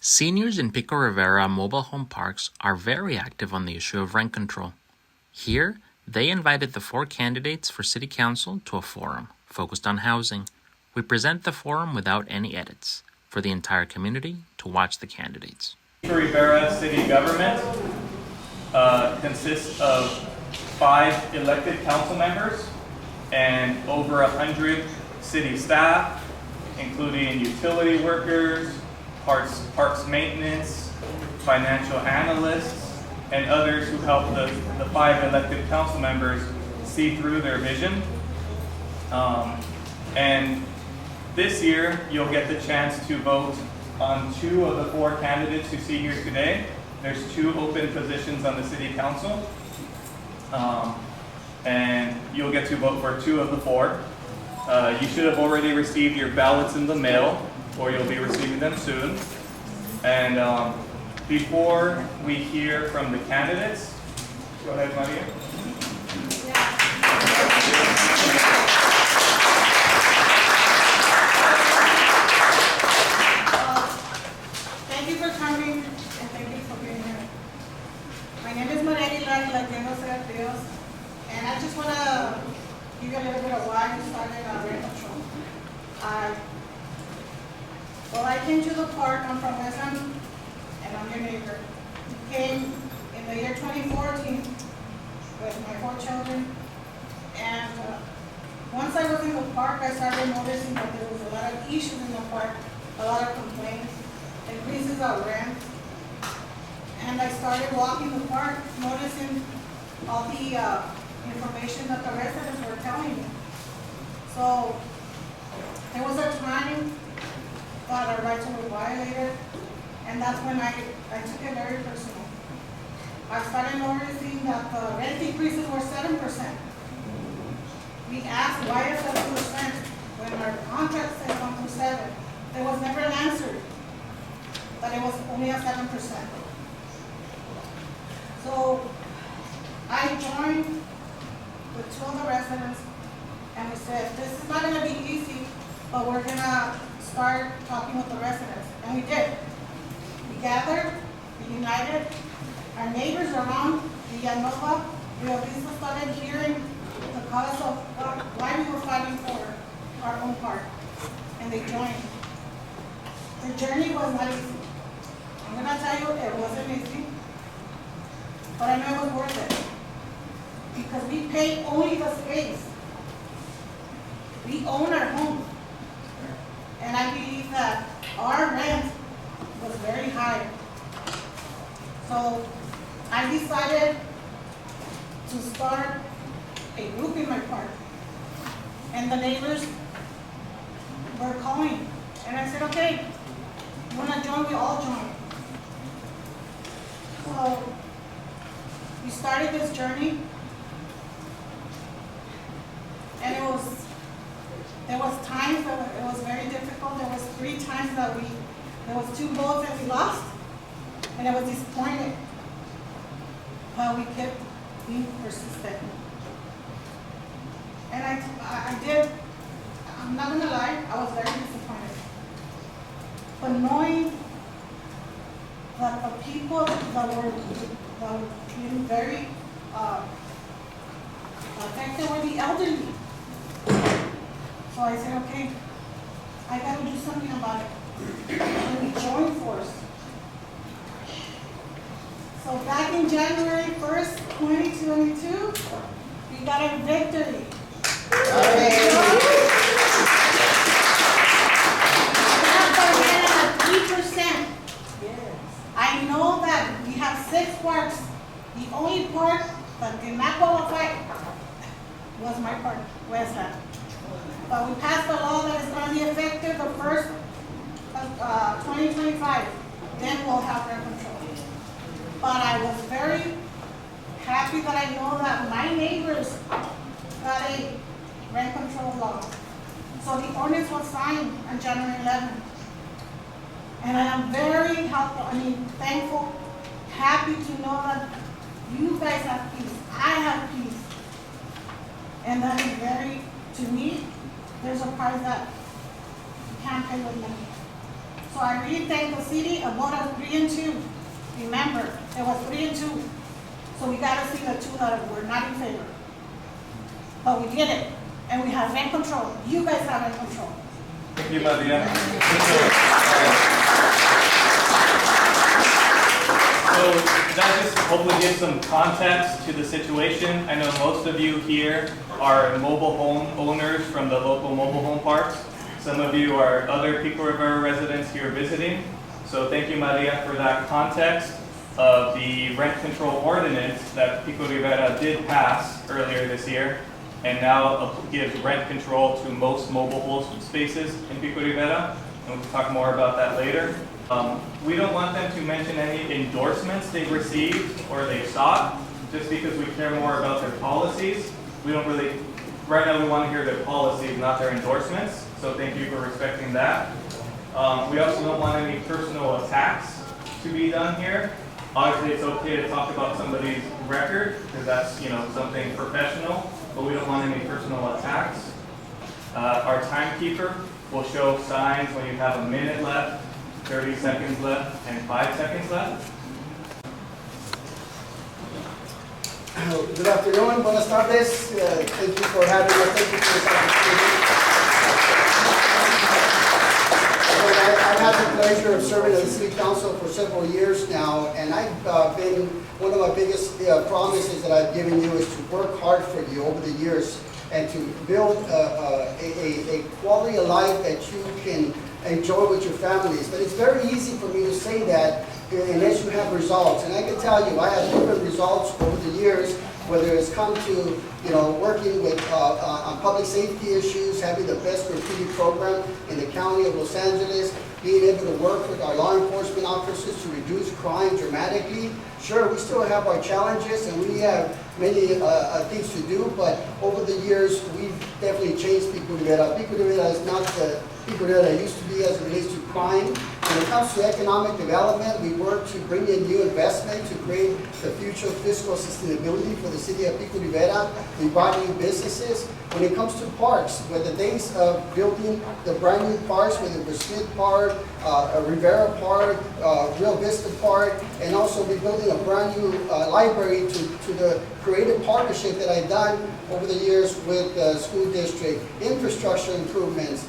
Seniors in Pico Rivera mobile home parks are very active on the issue of rent control. Here, they invited the 4 candidates for City Council to a forum focused on housing. We present the forum without any edits for the entire community to watch the candidates. Pico Rivera City Government consists of 5 elected council members and over 100 city staff, including utility workers, parks maintenance, financial analysts, and others who help the 5 elected council members see through their vision. And this year, you'll get the chance to vote on 2 of the 4 candidates you see here today. There's 2 open positions on the city council. And you'll get to vote for 2 of the 4. You should have already received your ballots in the mail, or you'll be receiving them soon. And before we hear from the candidates, go ahead, Maria. Thank you for coming and thank you for being here. My name is Raul Elias, and I just want to give you a little bit of why we started rent control. I came to the park. I'm from West End, and I'm your neighbor. Came in the year 2014 with my 4 children, and once I was in the park, I started noticing that there was a lot of issues in the park, a lot of complaints, increases of rent, and I started walking the park, noticing all the information that the residents were telling me. So there was a time that our rights were violated, and that's when I took it very personal. I started noticing that the rent increases were 7%. We asked why is 7% when our contract said 1 to 7. There was never an answer that it was only a 7%. So I joined with 2 of the residents, and we said, this is not going to be easy, but we're going to start talking with the residents. And we did. We gathered, we united. Our neighbors around Villanova, Rio Vista started hearing the cause of why we were fighting for our own park. And they joined. The journey was not easy. I'm going to tell you, it wasn't easy. But I know it was worth it. Because we pay only the space. We own our home. And I believe that our rent was very high. So I decided to start a group in my park. And the neighbors were calling. And I said, okay, you want to join? We all joined. So we started this journey. And there was times that it was very difficult. There was 3 times that there was 2 votes that we lost, and I was disappointed. But we kept being persistent. And I'm not gonna lie, I was very disappointed. But knowing that the people that were being very affected were the elderly. So I said, okay, I got to do something about it. And we joined force. So back in January 1st, 2022, we got a victory. Okay. We have 3%. Yes. I know that we have 6 parks. The only park that did not qualify was my park, West End. But we passed a law that is going to be effective the 1st of 2025. Then we'll have rent control. But I was very happy that I know that my neighbors got a rent control law. So the ordinance was signed on January 11th. And I am very thankful, happy to know that you guys have peace. I have peace. And that is to me, there's a price that you can't pay with money. So I really thank the city, a vote of 3-2. Remember, it was 3-2. So we gotta see the two that were not in favor. But we did it, and we have rent control. You guys have rent control. Thank you, Maria. So that just hopefully gives some context to the situation. I know most of you here are mobile home owners from the local mobile home parks. Some of you are other Pico Rivera residents here visiting. So thank you, Maria, for that context of the rent control ordinance that Pico Rivera did pass earlier this year, and now gives rent control to most mobile home spaces in Pico Rivera. And we'll talk more about that later. We don't want them to mention any endorsements they've received or they've sought, just because we care more about their policies. We don't really, right now we want to hear their policies, not their endorsements. So thank you for respecting that. We also don't want any personal attacks to be done here. Obviously, it's okay to talk about somebody's record because that's, something professional, but we don't want any personal attacks. Our timekeeper will show signs when you have a minute left, 30 seconds left, and 5 seconds left. Good afternoon, buenas tardes. Thank you for having us. Thank you for this opportunity. I've had the pleasure of serving as the City Council for several years now, and I've been, one of my biggest promises that I've given you is to work hard for you over the years and to build a quality of life that you can enjoy with your families. But it's very easy for me to say that unless you have results. And I can tell you, I have different results over the years, whether it's come to, working with on public safety issues, having the best graffiti program in the county of Los Angeles, being able to work with our law enforcement officers to reduce crime dramatically. Sure, we still have our challenges and we have many things to do, but over the years, we've definitely changed Pico Rivera. Pico Rivera is not the Pico Rivera it used to be as it relates to crime. When it comes to economic development, we work to bring in new investment to create the future fiscal sustainability for the city of Pico Rivera. We brought new businesses. When it comes to parks, with the days of building the brand new parks, whether it was Smith Park, Rivera Park, Real Vista Park, and also rebuilding a brand new library to the creative partnership that I've done over the years with the school district, infrastructure improvements.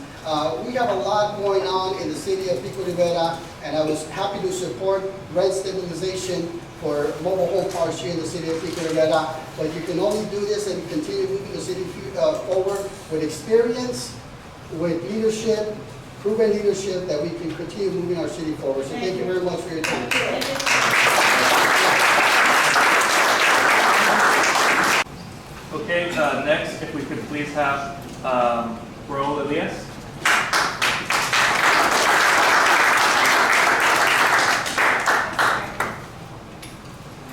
We have a lot going on in the city of Pico Rivera, and I was happy to support rent stabilization for mobile home parks here in the city of Pico Rivera. But you can only do this and continue moving the city forward with experience, with leadership, proven leadership, that we can continue moving our city forward. So thank you very much for your time. Okay, next, if we could please have Raul Elias.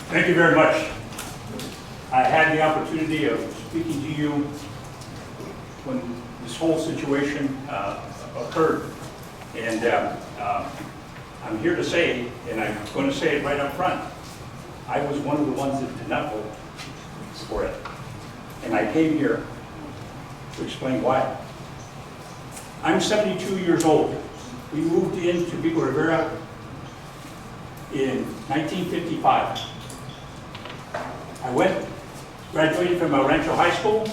Thank you very much. I had the opportunity of speaking to you when this whole situation occurred. And I'm here to say, and I'm going to say it right up front, I was one of the ones that did not vote for it. And I came here to explain why. I'm 72 years old. We moved into Pico Rivera in 1955. I graduated from El Rancho High School,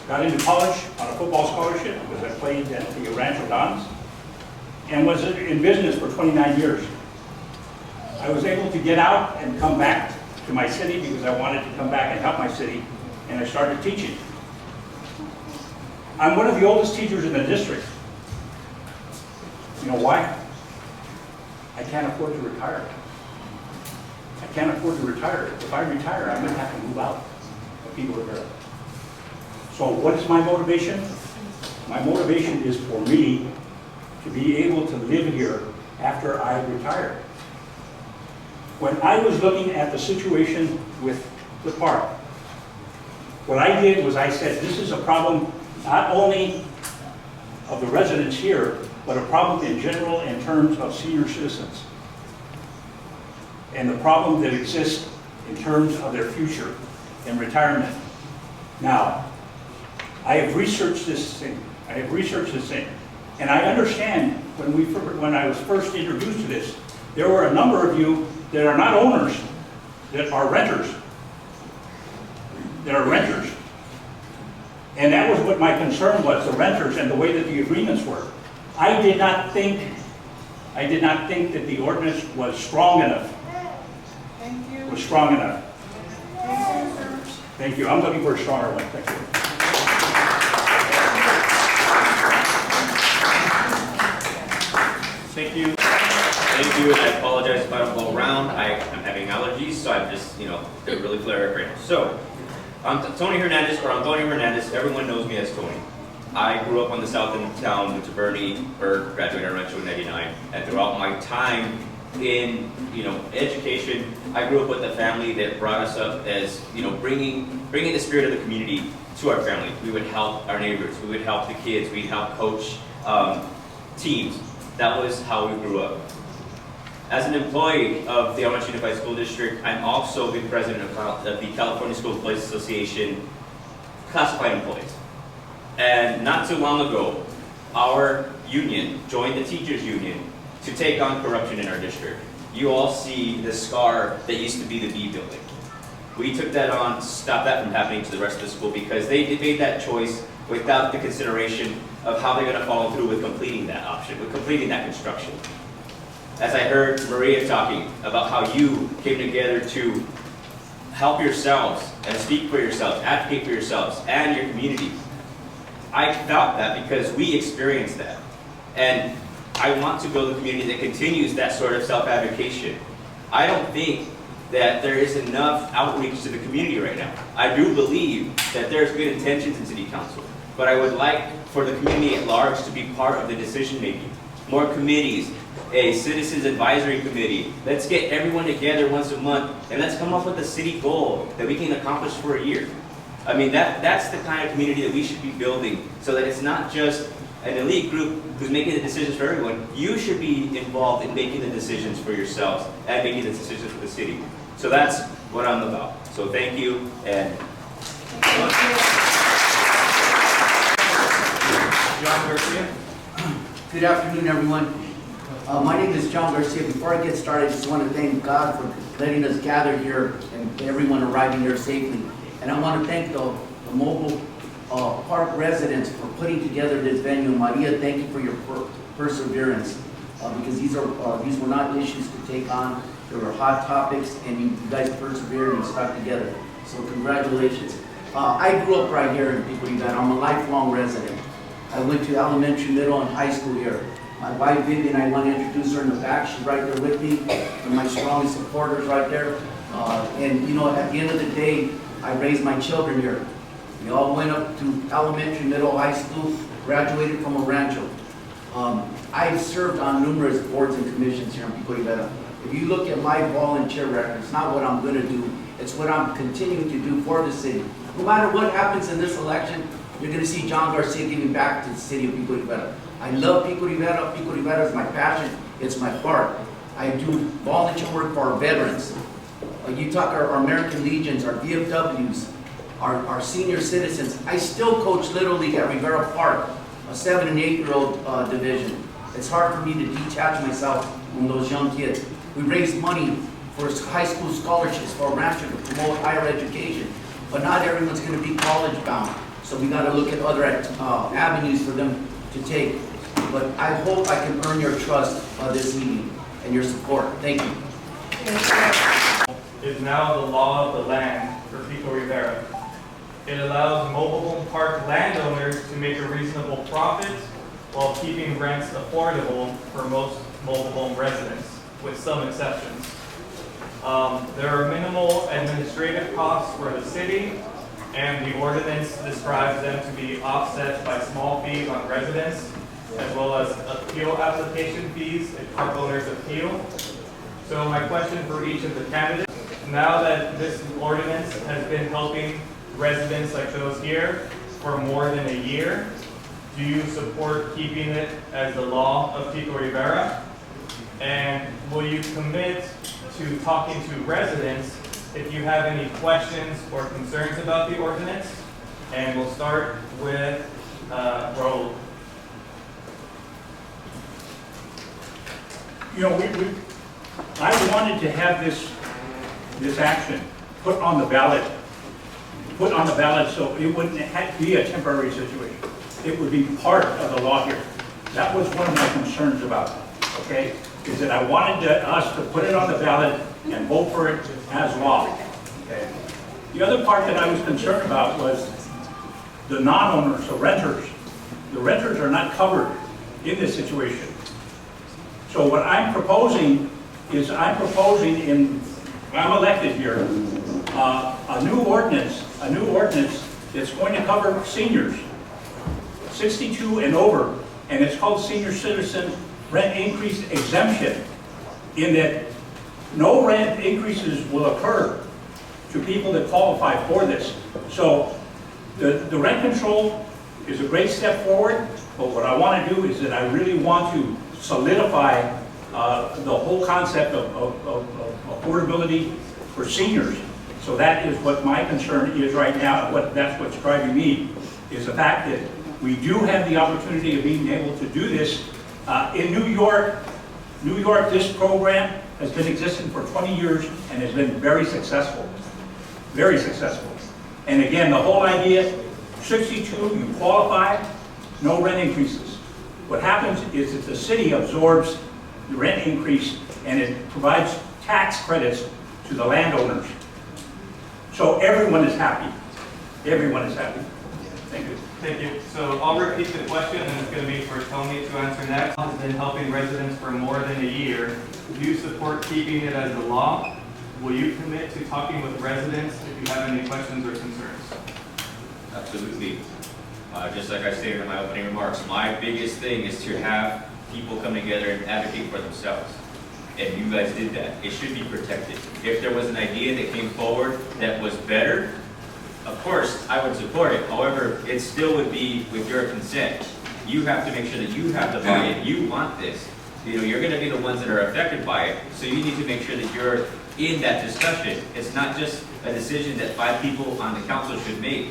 got into college on a football scholarship because I played at the Rancho Dons, and was in business for 29 years. I was able to get out and come back to my city because I wanted to come back and help my city, and I started teaching. I'm one of the oldest teachers in the district. You know why? I can't afford to retire. I can't afford to retire. If I retire, I'm going to have to move out of Pico Rivera. So what is my motivation? My motivation is for me to be able to live here after I retire. When I was looking at the situation with the park, what I did was I said, this is a problem not only of the residents here, but a problem in general in terms of senior citizens. And the problem that exists in terms of their future in retirement. Now, I have researched this thing. And I understand when I was first introduced to this, there were a number of you that are not owners, that are renters. That are renters. And that was what my concern was, the renters and the way that the agreements were. I did not think that the ordinance was strong enough. Thank you. Was strong enough. Thank you, sir. Thank you. I'm looking for a stronger one. Thank you. Thank you. Thank you, and I apologize if I don't go around. I'm having allergies, so I'm just, they're really flare up right now. So, I'm Tony Hernandez, or Antonio Hernandez. Everyone knows me as Tony. I grew up on the south end of town, went to Bernie, graduated in Rancho in '99, and throughout my time in, education, I grew up with a family that brought us up as, bringing the spirit of the community to our family. We would help our neighbors, we would help the kids, we'd help coach teams. That was how we grew up. As an employee of the Almonte Unified School District, I'm also the president of the California School Employees Association classified employees. And not too long ago, our union joined the teachers union to take on corruption in our district. You all see the scar that used to be the B building. We took that on to stop that from happening to the rest of the school because they made that choice without the consideration of how they're going to follow through with completing that option, with completing that construction. As I heard Maria talking about how you came together to help yourselves and speak for yourselves, advocate for yourselves and your community, I felt that because we experienced that. And I want to build a community that continues that sort of self-advocation. I don't think that there is enough outreach to the community right now. I do believe that there's good intentions in City Council, but I would like for the community at large to be part of the decision making. More committees, a citizens advisory committee. Let's get everyone together once a month and let's come up with a city goal that we can accomplish for a year. I mean, that's the kind of community that we should be building so that it's not just an elite group who's making the decisions for everyone. You should be involved in making the decisions for yourselves and making the decisions for the city. So that's what I'm about. So thank you and John Garcia. Good afternoon, everyone. My name is John Garcia. Before I get started, I just want to thank God for letting us gather here and everyone arriving here safely. And I want to thank the mobile park residents for putting together this venue. Maria, thank you for your perseverance because these were not issues to take on. They were hot topics, and you guys persevered and stuck together. So congratulations. I grew up right here in Pico Rivera. I'm a lifelong resident. I went to elementary, middle, and high school here. My wife, Vivian, I want to introduce her in the back. She's right there with me. And my strongest supporters right there. And at the end of the day, I raised my children here. We all went up to elementary, middle, high school, graduated from a rancho. I've served on numerous boards and commissions here in Pico Rivera. If you look at my volunteer record, it's not what I'm going to do. It's what I'm continuing to do for the city. No matter what happens in this election, you're going to see John Garcia giving back to the city of Pico Rivera. I love Pico Rivera. Pico Rivera is my passion. It's my heart. I do volunteer work for our veterans. You talk our American Legions, our VFWs, our senior citizens. I still coach Little League at Rivera Park, a 7- and 8-year-old division. It's hard for me to detach myself from those young kids. We raise money for high school scholarships for our rancher to promote higher education, but not everyone's going to be college bound. So we got to look at other avenues for them to take. But I hope I can earn your trust this evening and your support. Thank you. Is now the law of the land for Pico Rivera. It allows mobile home park landowners to make a reasonable profit while keeping rents affordable for most mobile home residents, with some exceptions. There are minimal administrative costs for the city, and the ordinance describes them to be offset by small fees on residents, as well as appeal application fees if park owners appeal. So my question for each of the candidates, now that this ordinance has been helping residents like those here for more than a year, do you support keeping it as the law of Pico Rivera? And will you commit to talking to residents if you have any questions or concerns about the ordinance? And we'll start with Raul. You know, I wanted to have this action put on the ballot so it wouldn't be a temporary situation. It would be part of the law here. That was one of my concerns about it, okay? Is that I wanted us to put it on the ballot and vote for it as law, okay? The other part that I was concerned about was the non-owners, the renters. The renters are not covered in this situation. So what I'm proposing is I'm elected here, a new ordinance that's going to cover seniors, 62 and over, and it's called Senior Citizen Rent Increase Exemption, in that no rent increases will occur to people that qualify for this. So the rent control is a great step forward, but what I want to do is that I really want to solidify the whole concept of affordability for seniors. So that is what my concern is right now. That's what's driving me, is the fact that we do have the opportunity of being able to do this. In New York, this program has been existing for 20 years and has been very successful. Very successful. And again, the whole idea, 62, you qualify, no rent increases. What happens is that the city absorbs the rent increase and it provides tax credits to the landowners. So everyone is happy. Everyone is happy. Thank you. Thank you. So I'll repeat the question, and it's going to be for Tony to answer next. Has been helping residents for more than a year. Do you support keeping it as a law? Will you commit to talking with residents if you have any questions or concerns? Absolutely. Just like I stated in my opening remarks, my biggest thing is to have people come together and advocate for themselves. And you guys did that. It should be protected. If there was an idea that came forward that was better, of course, I would support it. However, it still would be with your consent. You have to make sure that you have the buy-in. You want this. You know, you're going to be the ones that are affected by it. So you need to make sure that you're in that discussion. It's not just a decision that 5 people on the council should make.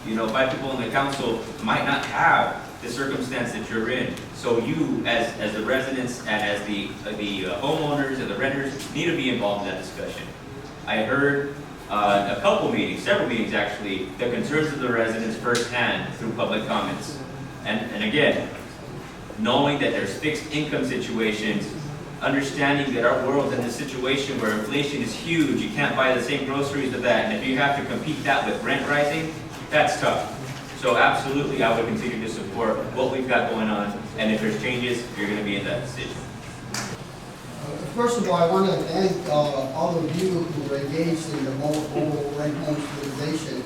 You know, 5 people on the council might not have the circumstance that you're in. So you, as the residents and as the homeowners and the renters, need to be involved in that discussion. I heard a couple meetings, several meetings actually, the concerns of the residents firsthand through public comments. And again, knowing that there's fixed income situations, understanding that our world's in a situation where inflation is huge, you can't buy the same groceries of that, and if you have to compete that with rent rising, that's tough. So absolutely, I would continue to support what we've got going on, and if there's changes, you're going to be in that decision. First of all, I want to thank all of you who were engaged in the mobile rent home utilization,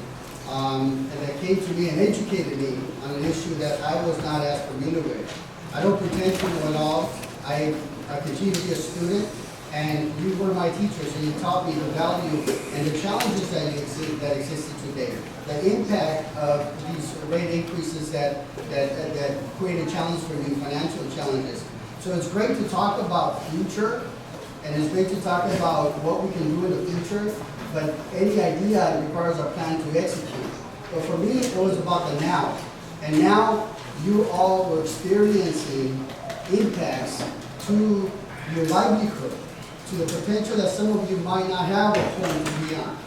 and that came to me and educated me on an issue that I was not as familiar with. I don't pretend to know it all. I continue to be a student, and you were my teachers, and you taught me the value and the challenges that existed today. The impact of these rate increases that create a challenge for you, financial challenges. So it's great to talk about future, and it's great to talk about what we can do in the future, but any idea requires a plan to execute. But for me, it was about the now. And now you all were experiencing impacts to your livelihood, to the potential that some of you might not have a home to be on.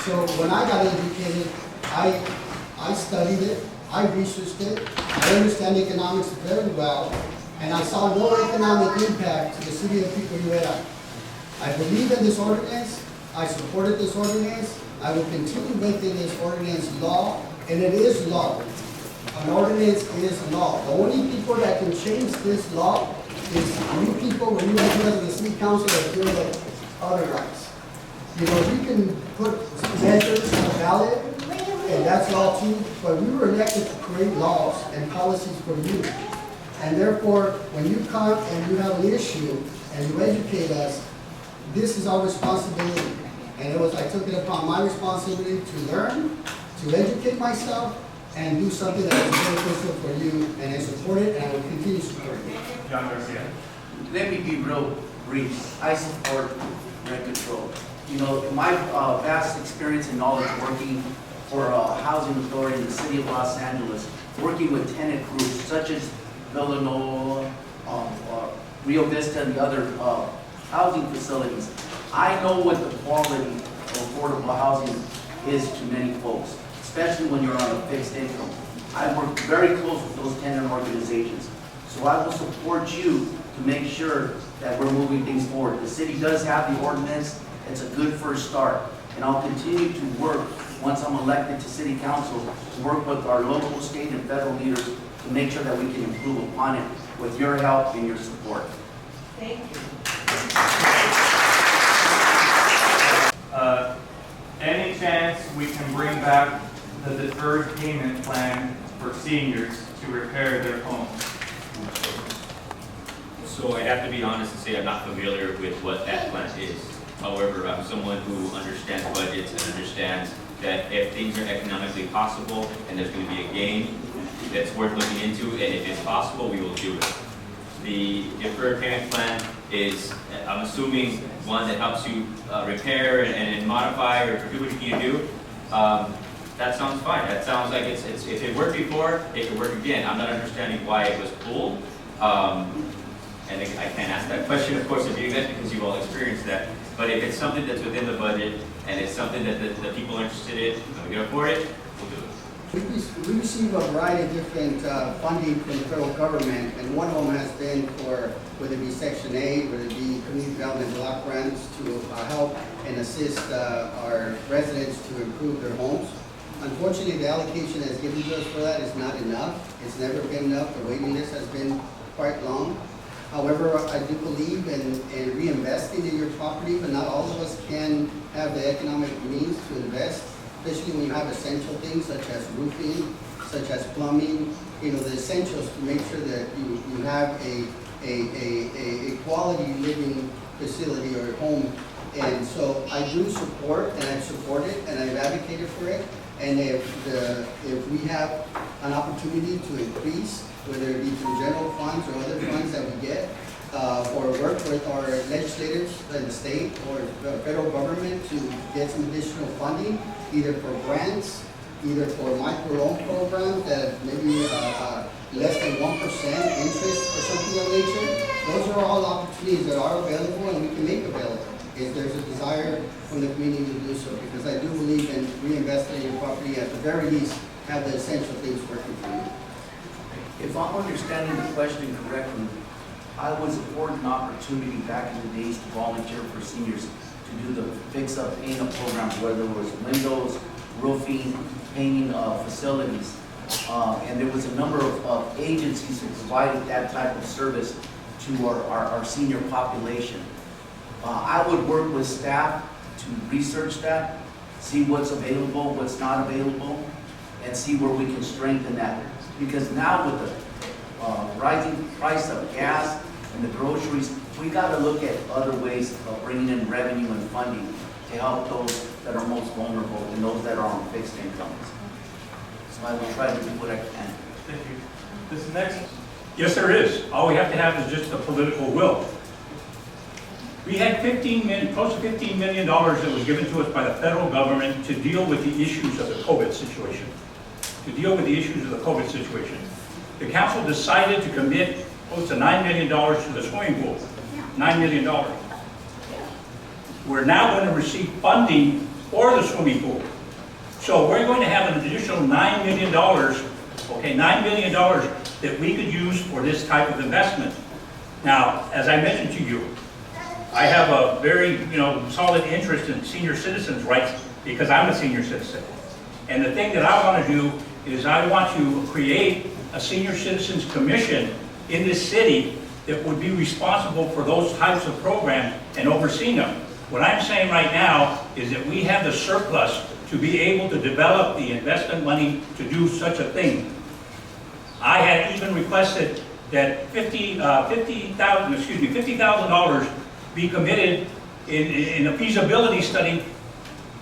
So when I got educated, I studied it, I researched it, I understand economics very well, and I saw no economic impact to the city of Pico Rivera. I believe in this ordinance, I supported this ordinance, I will continue making this ordinance law, and it is law. An ordinance is law. The only people that can change this law is you people, when you have members of the city council that feel that otherwise. You know, we can put measures on the ballot, and that's law too, but we were elected to create laws and policies for you. And therefore, when you come and you have an issue and you educate us, this is our responsibility. And I took it upon my responsibility to learn, to educate myself, and do something that is beneficial for you, and I support it, and I will continue to support it. John Garcia. Let me be real brief. I support rent control. You know, my vast experience and knowledge working for a housing authority in the city of Los Angeles, working with tenant groups such as Villanova, Rio Vista and the other housing facilities, I know what the quality of affordable housing is to many folks, especially when you're on a fixed income. I work very close with those tenant organizations, so I will support you to make sure that we're moving things forward. The city does have the ordinance. It's a good first start, and I'll continue to work once I'm elected to city council to work with our local, state, and federal leaders to make sure that we can improve upon it with your help and your support. Thank you. Any chance we can bring back the deferred payment plan for seniors to repair their homes? So I have to be honest and say I'm not familiar with what that plan is. However, I'm someone who understands budgets and understands that if things are economically possible and there's going to be a gain that's worth looking into, and if it's possible, we will do it. The deferred payment plan is, I'm assuming, one that helps you repair and modify or do what you need to do. That sounds fine. That sounds like if it worked before, it could work again. I'm not understanding why it was pulled. And I can't ask that question, of course, of you guys because you've all experienced that. But if it's something that's within the budget and it's something that the people are interested in, and we can afford it, we'll do it. We receive a variety of different funding from the federal government, and one of them has been for, whether it be Section 8, whether it be community development block grants to help and assist our residents to improve their homes. Unfortunately, the allocation that's given to us for that is not enough. It's never been enough. The waiting list has been quite long. However, I do believe in reinvesting in your property, but not all of us can have the economic means to invest, especially when you have essential things such as roofing, such as plumbing, the essentials to make sure that you have a quality living facility or home. And so I do support, and I've supported, and I've advocated for it. And if we have an opportunity to increase, whether it be through general funds or other funds that we get, or work with our legislators in the state or the federal government to get some additional funding, either for grants, either for microloan programs that maybe less than 1% interest or something of nature. Those are all opportunities that are available and we can make available if there's a desire from the community to do so, because I do believe in reinvesting in your property, at the very least have the essential things working for you. If I'm understanding the question correctly, I was afforded an opportunity back in the days to volunteer for seniors to do the fix-up, paint-up programs, whether it was windows, roofing, painting facilities. And there was a number of agencies who provided that type of service to our senior population. I would work with staff to research that, see what's available, what's not available, and see where we can strengthen that. Because now with the rising price of gas and the groceries, we got to look at other ways of bringing in revenue and funding to help those that are most vulnerable and those that are on fixed incomes. So I will try to do what I can. Thank you. This next. Yes, there is. All we have to have is just the political will. We had close to $15 million that was given to us by the federal government to deal with the issues of the COVID situation. The council decided to commit close to $9 million to the swimming pool. $9 million. We're now going to receive funding for the swimming pool. So we're going to have an additional $9 million, okay, $9 million that we could use for this type of investment. Now, as I mentioned to you, I have a very, solid interest in senior citizens' rights because I'm a senior citizen. And the thing that I want to do is I want to create a senior citizens commission in this city that would be responsible for those types of programs and overseeing them. What I'm saying right now is that we have the surplus to be able to develop the investment money to do such a thing. I had even requested that $50,000 be committed in a feasibility study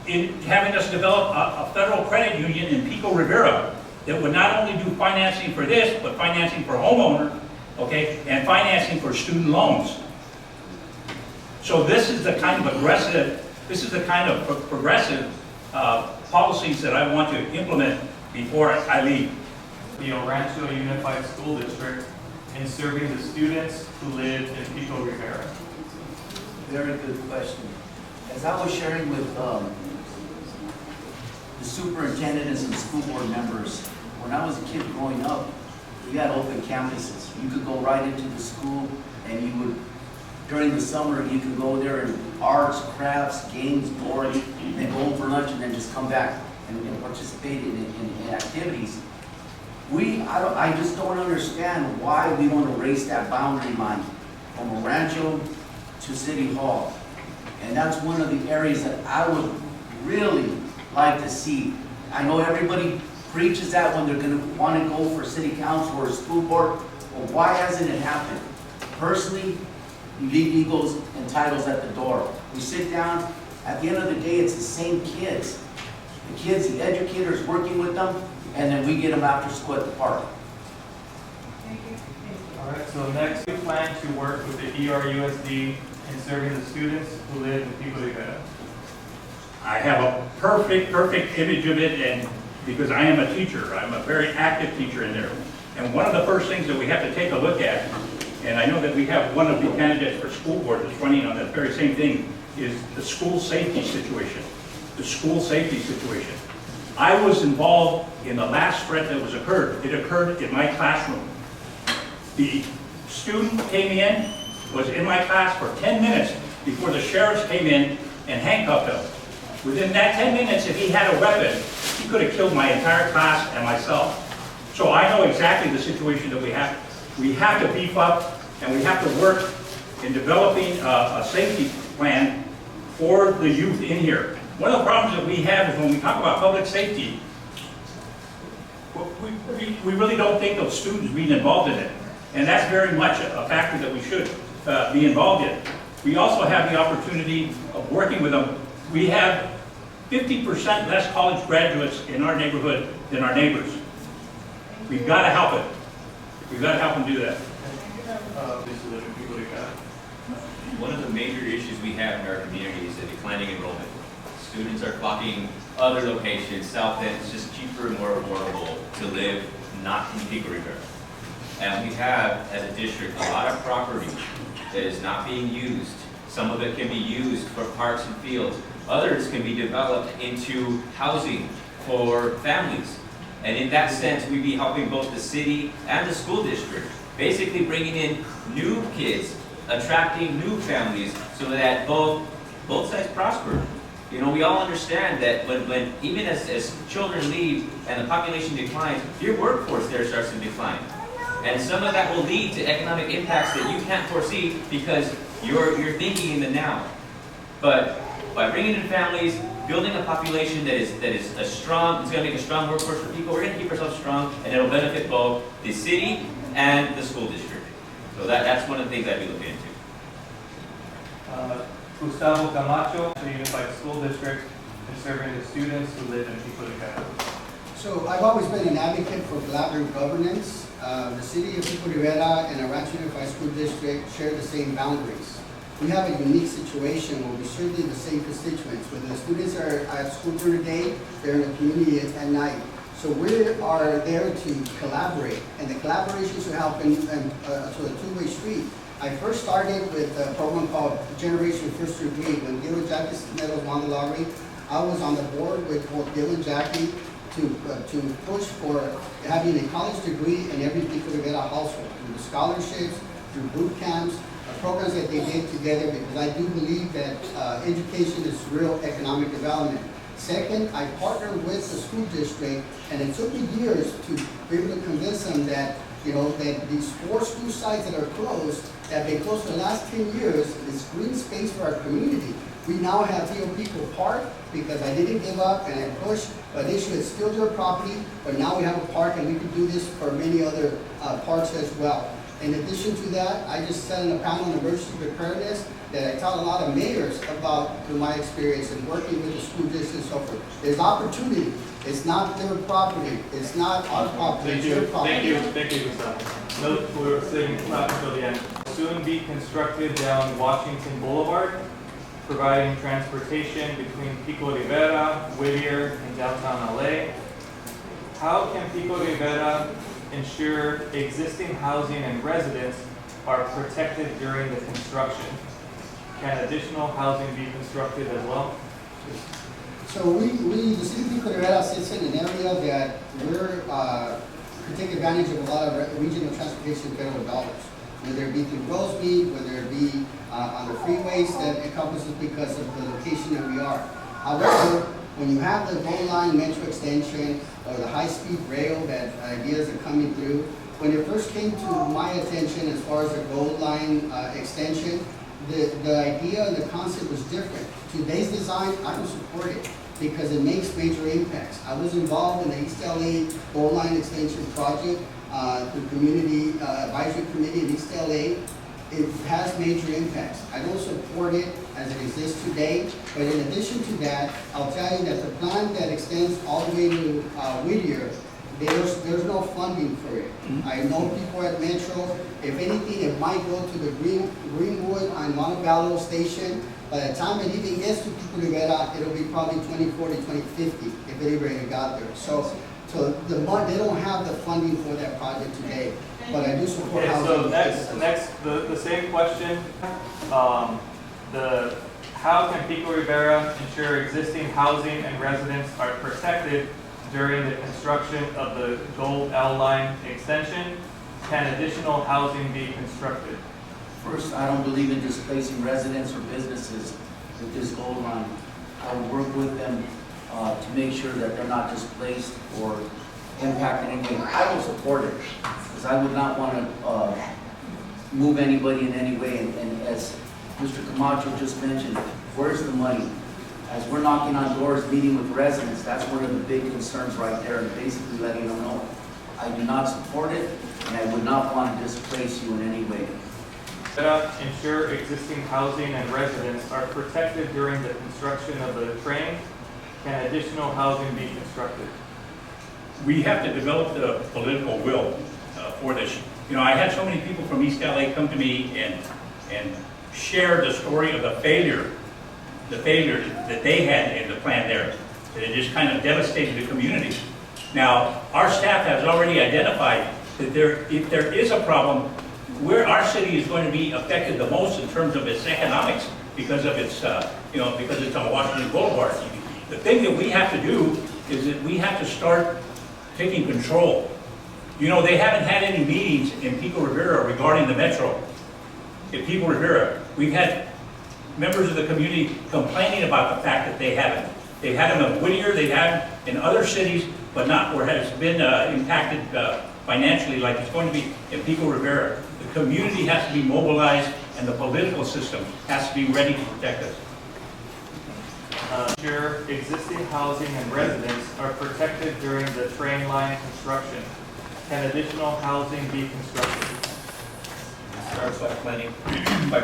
in having us develop a federal credit union in Pico Rivera that would not only do financing for this, but financing for homeowners, okay, and financing for student loans. So this is the kind of progressive policies that I want to implement before I leave. The El Rancho Unified School District in serving the students who live in Pico Rivera? Very good question. As I was sharing with the superintendent and some school board members, when I was a kid growing up, we had open campuses. You could go right into the school and you would, during the summer, you could go there and arts, crafts, games, boards, and then go home for lunch and then just come back and participate in activities. I just don't understand why we want to erase that boundary line from Rancho to City Hall. And that's one of the areas that I would really like to see. I know everybody preaches that when they're going to want to go for city council or school board, but why hasn't it happened? Personally, you leave egos and titles at the door. We sit down, at the end of the day, it's the same kids. The kids, the educators working with them, and then we get them after school at the park. All right, so next we plan to work with the ERUSD in serving the students who live in Pico Rivera. I have a perfect image of it, and because I am a teacher, I'm a very active teacher in there. And one of the first things that we have to take a look at, and I know that we have one of the candidates for school board that's running on that very same thing, is the school safety situation. The school safety situation. I was involved in the last threat that occurred. It occurred in my classroom. The student came in, was in my class for 10 minutes before the sheriffs came in and handcuffed him. Within that 10 minutes, if he had a weapon, he could have killed my entire class and myself. So I know exactly the situation that we have. We have to beef up and we have to work in developing a safety plan for the youth in here. One of the problems that we have is when we talk about public safety, we really don't think of students being involved in it. And that's very much a factor that we should be involved in. We also have the opportunity of working with them. We have 50% less college graduates in our neighborhood than our neighbors. We've got to help it. We've got to help them do that. One of the major issues we have in our community is the declining enrollment. Students are flocking other locations, South End. It's just cheaper and more affordable to live not in Pico Rivera. And we have, as a district, a lot of property that is not being used. Some of it can be used for parks and fields. Others can be developed into housing for families. And in that sense, we'd be helping both the city and the school district, basically bringing in new kids, attracting new families so that both sides prosper. You know, we all understand that when even as children leave and the population declines, your workforce there starts to decline. And some of that will lead to economic impacts that you can't foresee because you're thinking in the now. But by bringing in families, building a population that is a strong, it's going to make a strong workforce for people, we're going to keep ourselves strong, and it'll benefit both the city and the school district. So that's one of the things I'd be looking into. Gustavo Camacho, the Unified School District, and serving the students who live in Pico Rivera. So I've always been an advocate for collaborative governance. The city of Pico Rivera and our Rancho Unified School District share the same boundaries. We have a unique situation where we serve the same constituents. When the students are at school during the day, they're in the community at night. So we are there to collaborate, and the collaboration should help to a two-way street. I first started with a program called Generation First Degree. When Gil and Jackie Medals won the lottery, I was on the board with both Gil and Jackie to push for having a college degree in every Pico Rivera household, through the scholarships, through boot camps, programs that they did together, because I do believe that education is real economic development. Second, I partnered with the school district, and it took me years to be able to convince them that, that these 4 school sites that are closed, that have been closed for the last 10 years, is green space for our community. We now have Rio Pico Park, because I didn't give up and I pushed, but issue is still their property, but now we have a park and we can do this for many other parks as well. In addition to that, I just sat in a panel on emergency preparedness that I taught a lot of mayors about through my experience in working with the school district and so forth. There's opportunity. It's not their property. It's not our property. It's their property. Thank you, Gustavo. Note we're sitting flat until the end. Soon be constructed down Washington Boulevard, providing transportation between Pico Rivera, Whittier, and downtown LA. How can Pico Rivera ensure existing housing and residents are protected during the construction. Can additional housing be constructed as well? So the city of Pico Rivera sits in an area that could take advantage of a lot of regional transportation federal dollars, whether it be through Rosemead, whether it be on the freeways that encompasses because of the location that we are. However, when you have the Gold Line Metro extension or the high-speed rail that ideas are coming through, when it first came to my attention as far as the Gold Line extension, the idea and the concept was different. Today's design, I don't support it because it makes major impacts. I was involved in the East LA Gold Line extension project, the community advisory committee in East LA. It has major impacts. I don't support it as it exists today, but in addition to that, I'll tell you that the plan that extends all the way to Whittier, there's no funding for it. I know people at Metro, if anything, it might go to the Greenwood on Montebello station. By the time it even gets to Pico Rivera, it'll be probably 2040, 2050, if it ever got there. So they don't have the funding for that project today, but I do support Okay, housing. so next, the same question. How can Pico Rivera ensure existing housing and residents are protected during the construction of the Gold L line extension? Can additional housing be constructed? First, I don't believe in displacing residents or businesses with this gold line. I will work with them to make sure that they're not displaced or impacted in any way. I will support it, because I would not want to move anybody in any way. And as Mr. Camacho just mentioned, where's the money? As we're knocking on doors, meeting with residents, that's one of the big concerns right there, and basically letting them know, I do not support it, and I would not want to displace you in any way. Ensure existing housing and residents are protected during the construction of the train. Can additional housing be constructed? We have to develop the political will for this. You know, I had so many people from East LA come to me and share the story of the failure that they had in the plan there. That it just kind of devastated the community. Now, our staff has already identified that if there is a problem, where our city is going to be affected the most in terms of its economics because of its, because it's on Washington Boulevard. The thing that we have to do is that we have to start taking control. You know, they haven't had any meetings in Pico Rivera regarding the metro. In Pico Rivera, we've had members of the community complaining about the fact that they haven't. They've had them in Whittier, they've had in other cities, but not where it's been impacted financially like it's going to be in Pico Rivera. The community has to be mobilized and the political system has to be ready to protect us. Ensure existing housing and residents are protected during the train line construction. Can additional housing be constructed? Starts by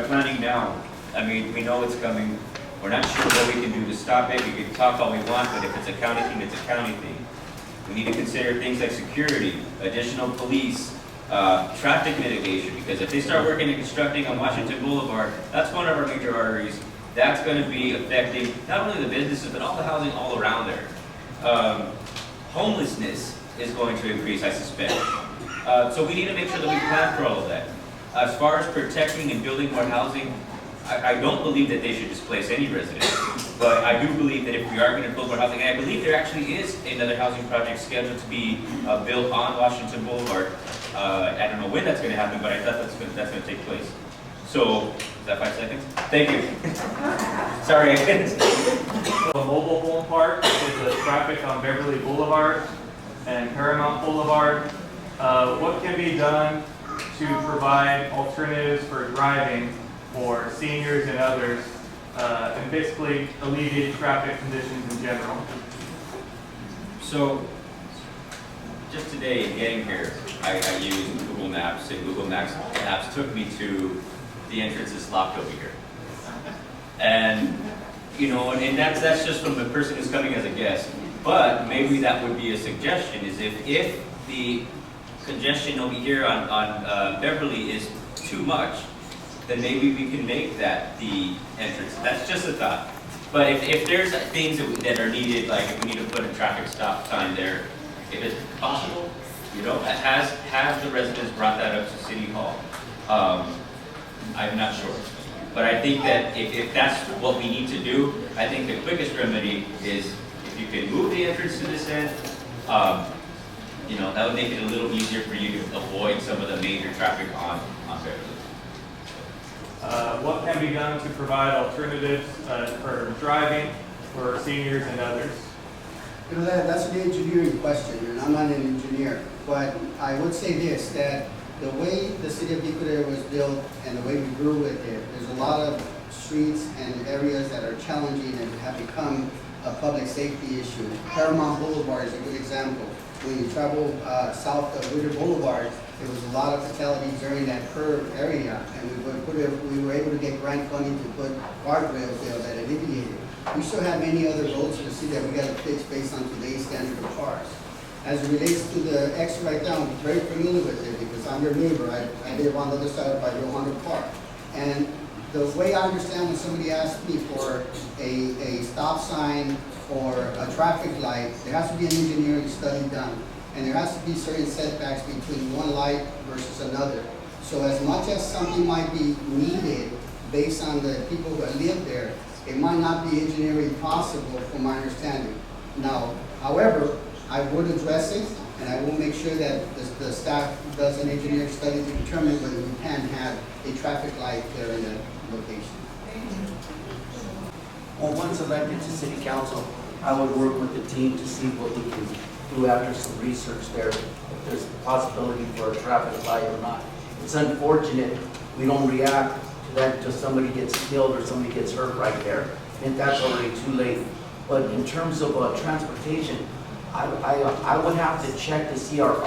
planning now. I mean, we know it's coming. We're not sure what we can do to stop it. We can talk all we want, but if it's a county thing, it's a county thing. We need to consider things like security, additional police, traffic mitigation, because if they start working and constructing on Washington Boulevard, that's one of our major arteries. That's going to be affecting not only the businesses, but all the housing all around there. Homelessness is going to increase, I suspect. So we need to make sure that we plan for all of that. As far as protecting and building more housing, I don't believe that they should displace any residents. But I do believe that if we are going to build more housing, and I believe there actually is another housing project scheduled to be built on Washington Boulevard. I don't know when that's going to happen, but I thought that's going to take place. So, is that 5 seconds? Thank you. Sorry. The mobile home park is the traffic on Beverly Boulevard and Paramount Boulevard. What can be done to provide alternatives for driving for seniors and others, and basically alleviate traffic conditions in general? So, just today, getting here, I used Google Maps, and Google Maps took me to the entrance is locked over here. And, and that's just from the person who's coming as a guest. But maybe that would be a suggestion, is if the congestion over here on Beverly is too much, then maybe we can make that the entrance. That's just a thought. But if there's things that are needed, like if we need to put a traffic stop sign there, if it's possible, You know, has the residents brought that up to City Hall? I'm not sure. But I think that if that's what we need to do, I think the quickest remedy is if you can move the entrance to this end, you know, that would make it a little easier for you to avoid some of the major traffic on Beverly. What can be done to provide alternatives for driving for seniors and others? You know, that's an engineering question, and I'm not an engineer, but I would say this, that the way the city of Pico Rivera was built and the way we grew with it, there's a lot of streets and areas that are challenging and have become a public safety issue. Paramount Boulevard is a good example. When you travel south of Whittier Boulevard, there was a lot of fatalities during that curve area, and we were able to get grant funding to put guardrails there that alleviated. We still have many other roads in the city that we got to fix based on today's standard of cars. As it relates to the exit right now, I'm very familiar with it because I'm your neighbor. I live on the other side by Johanna Park. And the way I understand when somebody asks me for a stop sign or a traffic light, there has to be an engineering study done. And there has to be certain setbacks between one light versus another. So as much as something might be needed based on the people who live there, it might not be engineering possible from my understanding. Now, however, I would address it, and I will make sure that the staff does an engineering study to determine whether we can have a traffic light there in that location. Well, once elected to city council, I would work with the team to see what we can do after some research there, if there's a possibility for a traffic light or not. It's unfortunate we don't react to that until somebody gets killed or somebody gets hurt right there. And that's already too late. But in terms of transportation, I would have to check to see our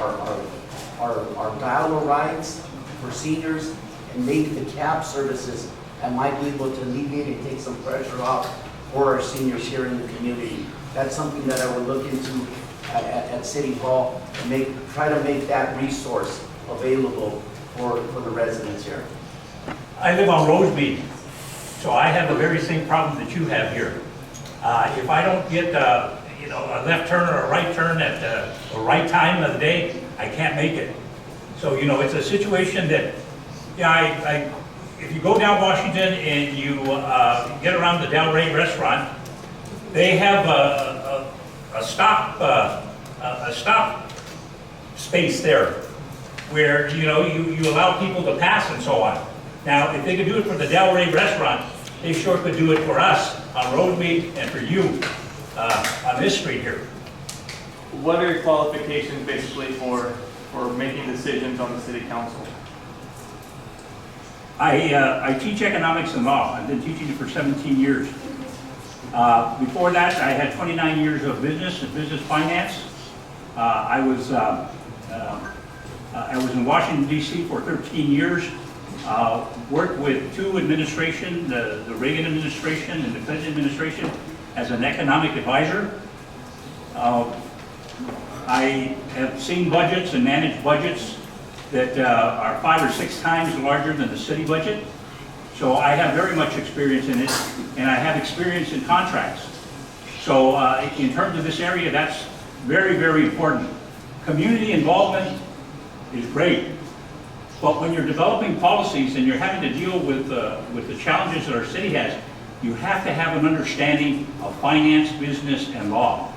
dial rides for seniors and maybe the cab services that might be able to alleviate and take some pressure off for our seniors here in the community. That's something that I would look into at City Hall and try to make that resource available for the residents here. I live on Rosemead, so I have the very same problem that you have here. If I don't get a left turn or a right turn at the right time of the day, I can't make it. So, it's a situation that, if you go down Washington and you get around the Del Rey restaurant, they have a stop space there where, you allow people to pass and so on. Now, if they could do it for the Del Rey restaurant, they sure could do it for us on Rosemead and for you on this street here. What are your qualifications basically for making decisions on the city council? I teach economics and law. I've been teaching it for 17 years. Before that, I had 29 years of business and business finance. I was in Washington, D.C. for 13 years. Worked with two administrations, the Reagan administration and the Clinton administration, as an economic advisor. I have seen budgets and managed budgets that are 5 or 6 times larger than the city budget. So I have very much experience in it, and I have experience in contracts. So in terms of this area, that's very, very important. Community involvement is great, but when you're developing policies and you're having to deal with the challenges that our city has, you have to have an understanding of finance, business, and law.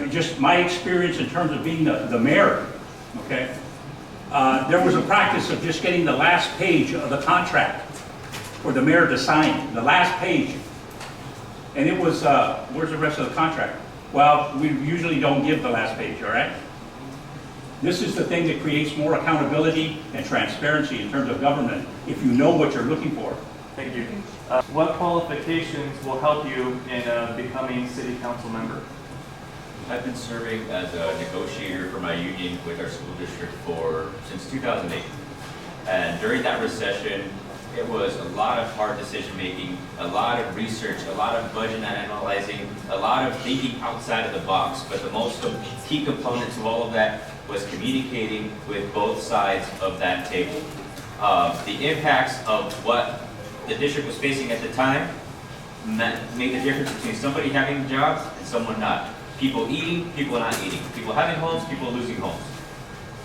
Just my experience in terms of being the mayor, okay? There was a practice of just getting the last page of the contract for the mayor to sign, the last page. And it was, where's the rest of the contract? Well, we usually don't give the last page, all right? This is the thing that creates more accountability and transparency in terms of government, if you know what you're looking for. Thank you. What qualifications will help you in becoming city council member? I've been serving as a negotiator for my union with our school district since 2008. And during that recession, it was a lot of hard decision making, a lot of research, a lot of budget analyzing, a lot of thinking outside of the box. But the most key component to all of that was communicating with both sides of that table. The impacts of what the district was facing at the time made the difference between somebody having jobs and someone not. People eating, people not eating. People having homes, people losing homes.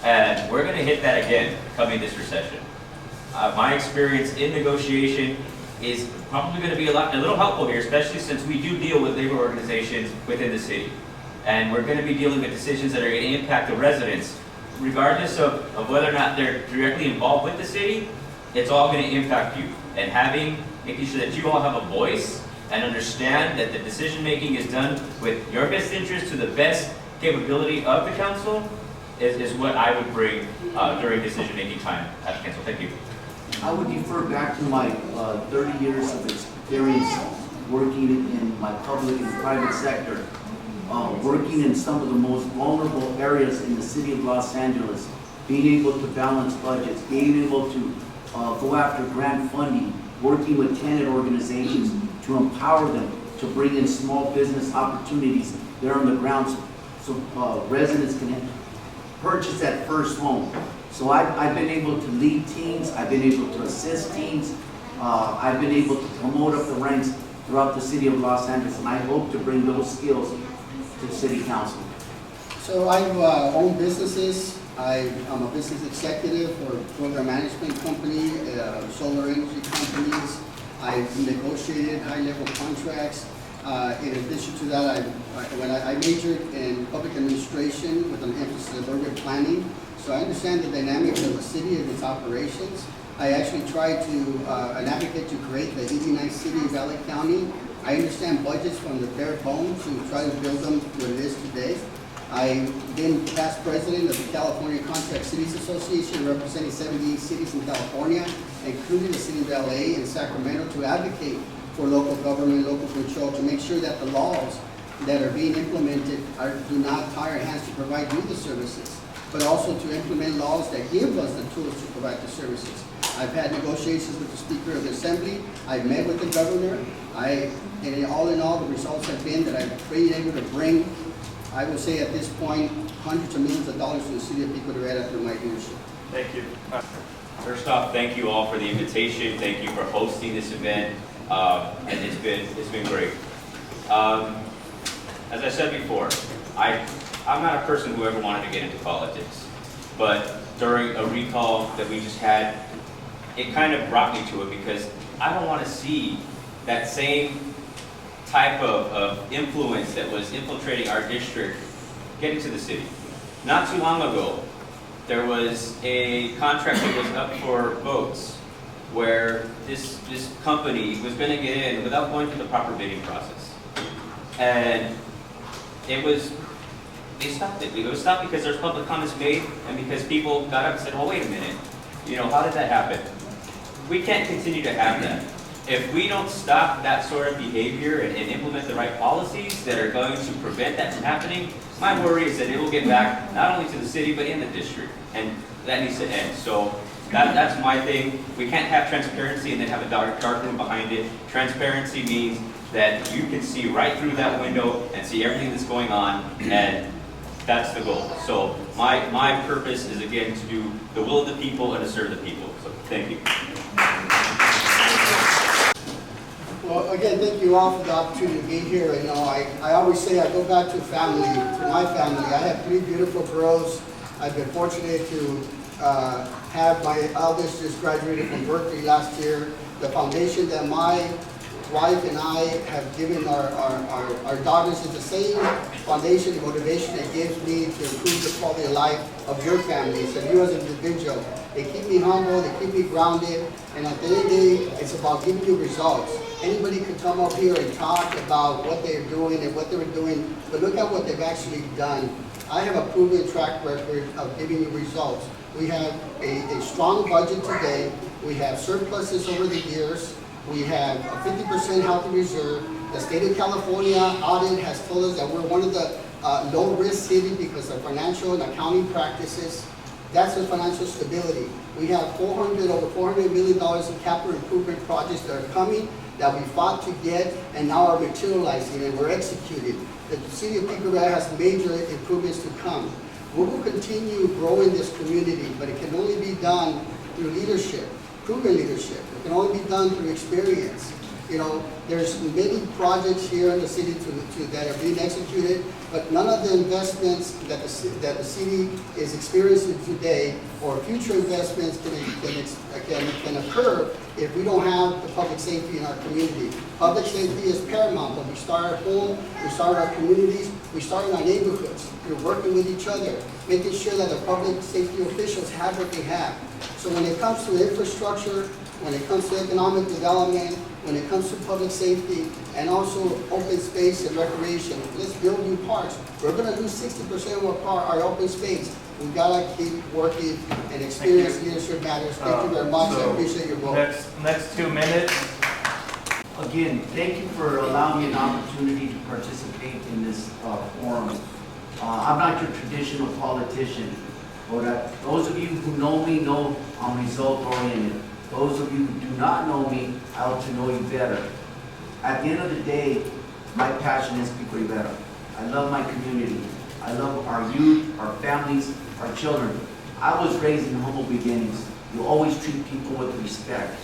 And we're going to hit that again coming this recession. My experience in negotiation is probably going to be a little helpful here, especially since we do deal with labor organizations within the city. And we're going to be dealing with decisions that are going to impact the residents. Regardless of whether or not they're directly involved with the city, it's all going to impact you. And making sure that you all have a voice and understand that the decision making is done with your best interest to the best capability of the council is what I would bring during decision making time at the council. Thank you. I would defer back to my 30 years of experience working in my public and private sector, working in some of the most vulnerable areas in the city of Los Angeles, being able to balance budgets, being able to go after grant funding, working with tenant organizations to empower them to bring in small business opportunities there on the ground so residents can purchase that first home. So I've been able to lead teams, I've been able to assist teams, I've been able to promote up the ranks throughout the city of Los Angeles, and I hope to bring those skills to the city council. So I've owned businesses. I'm a business executive for a program management company, solar energy companies. I've negotiated high-level contracts. In addition to that, I majored in public administration with an emphasis in urban planning. So I understand the dynamics of the city and its operations. I actually tried to an advocate to create the 89th city of LA County. I understand budgets from the bare bones to try to build them to what it is today. I've been past president of the California Contract Cities Association, representing 78 cities in California, including the city of LA and Sacramento, to advocate for local government, local control, to make sure that the laws that are being implemented do not tie our hands to provide you the services, but also to implement laws that give us the tools to provide the services. I've had negotiations with the Speaker of the Assembly. I've met with the Governor. And all in all, the results have been that I've been able to bring, I would say at this point, hundreds of millions of dollars to the city of Pico Rivera through my leadership. Thank you. First off, thank you all for the invitation. Thank you for hosting this event, and it's been great. As I said before, I'm not a person who ever wanted to get into politics, but during a recall that we just had, it kind of brought me to it because I don't want to see that same type of influence that was infiltrating our district get into the city. Not too long ago, there was a contract that was up for votes where this company was going to get in without going through the proper bidding process. And they stopped it. It was stopped because there's public comments made and because people got up and said, well, wait a minute, how did that happen? We can't continue to have that. If we don't stop that sort of behavior and implement the right policies that are going to prevent that from happening, my worry is that it will get back not only to the city, but in the district. And that needs to end. So that's my thing. We can't have transparency and then have a dark room behind it. Transparency means that you can see right through that window and see everything that's going on, and that's the goal. So my purpose is, again, to do the will of the people and to serve the people. So thank you. Well, again, thank you all for the opportunity to be here. I always say I go back to family, to my family. I have 3 beautiful girls. I've been fortunate to have my eldest just graduated from Berkeley last year. The foundation that my wife and I have given our daughters is the same foundation and motivation it gives me to improve the quality of life of your families and you as an individual. They keep me humble, they keep me grounded, and at the end of the day, it's about giving you results. Anybody could come up here and talk about what they're doing and what they were doing, but look at what they've actually done. I have a proven track record of giving you results. We have a strong budget today. We have surpluses over the years. We have a 50% healthy reserve. The state of California audit has told us that we're one of the low-risk cities because of financial and accounting practices. That's the financial stability. We have over $400 million in capital improvement projects that are coming, that we fought to get, and now are materializing and we're executing. The city of Pico Rivera has major improvements to come. We will continue growing this community, but it can only be done through leadership, proven leadership. It can only be done through experience. You know, there's many projects here in the city that are being executed, but none of the investments that the city is experiencing today or future investments can occur if we don't have the public safety in our community. Public safety is paramount, but we start at home, we start in our communities, we start in our neighborhoods. We're working with each other, making sure that the public safety officials have what they have. So when it comes to infrastructure, when it comes to economic development, when it comes to public safety, and also open space and recreation, let's build new parks. We're gonna lose 60% of our open space. We gotta keep working and experience leadership matters. Thank you very much, I appreciate your vote. Next 2 minutes. Again, thank you for allowing me an opportunity to participate in this forum. I'm not your traditional politician, but those of you who know me know I'm result-oriented. Those of you who do not know me, I hope to know you better. At the end of the day, my passion is Pico Rivera. I love my community. I love our youth, our families, our children. I was raised in humble beginnings. You always treat people with respect.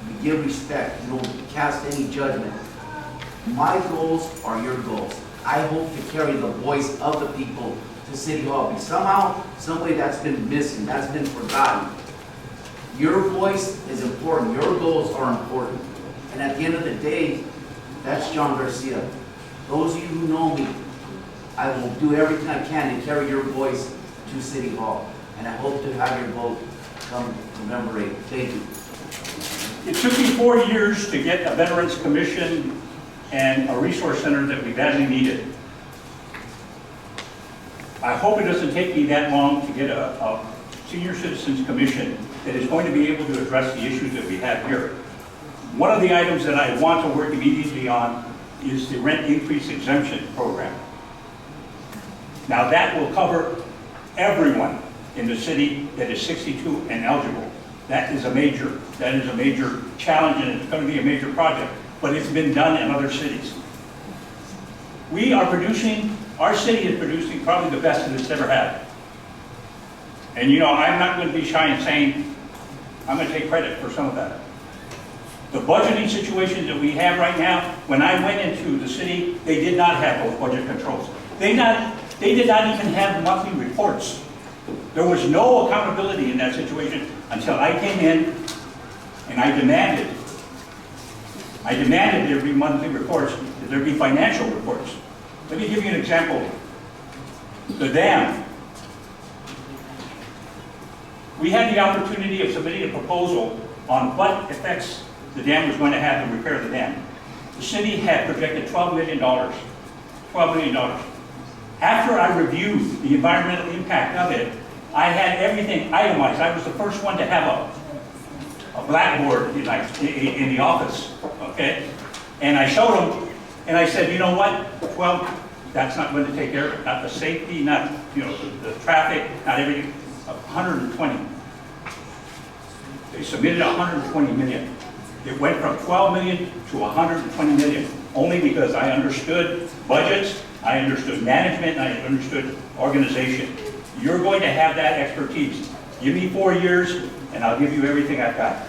You give respect. You don't cast any judgment. My goals are your goals. I hope to carry the voice of the people to City Hall. Because somehow, some way that's been missing, that's been forgotten. Your voice is important. Your goals are important. And at the end of the day, that's John Garcia. Those of you who know me, I will do everything I can to carry your voice to City Hall. And I hope to have your vote come November 8th. Thank you. It took me 4 years to get a Veterans Commission and a resource center that we badly needed. I hope it doesn't take me that long to get a Senior Citizens Commission that is going to be able to address the issues that we have here. One of the items that I want to work immediately on is the rent increase exemption program. Now that will cover everyone in the city that is 62 and eligible. That is a major challenge, and it's going to be a major project, but it's been done in other cities. Our city is producing probably the best that it's ever had. And you know, I'm not going to be shy in saying, I'm going to take credit for some of that. The budgeting situation that we have right now, when I went into the city, they did not have those budget controls. They did not even have monthly reports. There was no accountability in that situation until I came in and I demanded there be monthly reports, that there be financial reports. Let me give you an example. The dam. We had the opportunity of submitting a proposal on what effects the dam was going to have to repair the dam. The city had projected $12 million. $12 million. After I reviewed the environmental impact of it, I had everything itemized. I was the first one to have a blackboard in the office, okay? And I showed them, and I said, you know what? Well, that's not going to take care of it. Not the safety, not the traffic, not everything. 120. They submitted 120 million. It went from 12 million to 120 million, only because I understood budgets, I understood management, and I understood organization. You're going to have that expertise. Give me 4 years, and I'll give you everything I've got.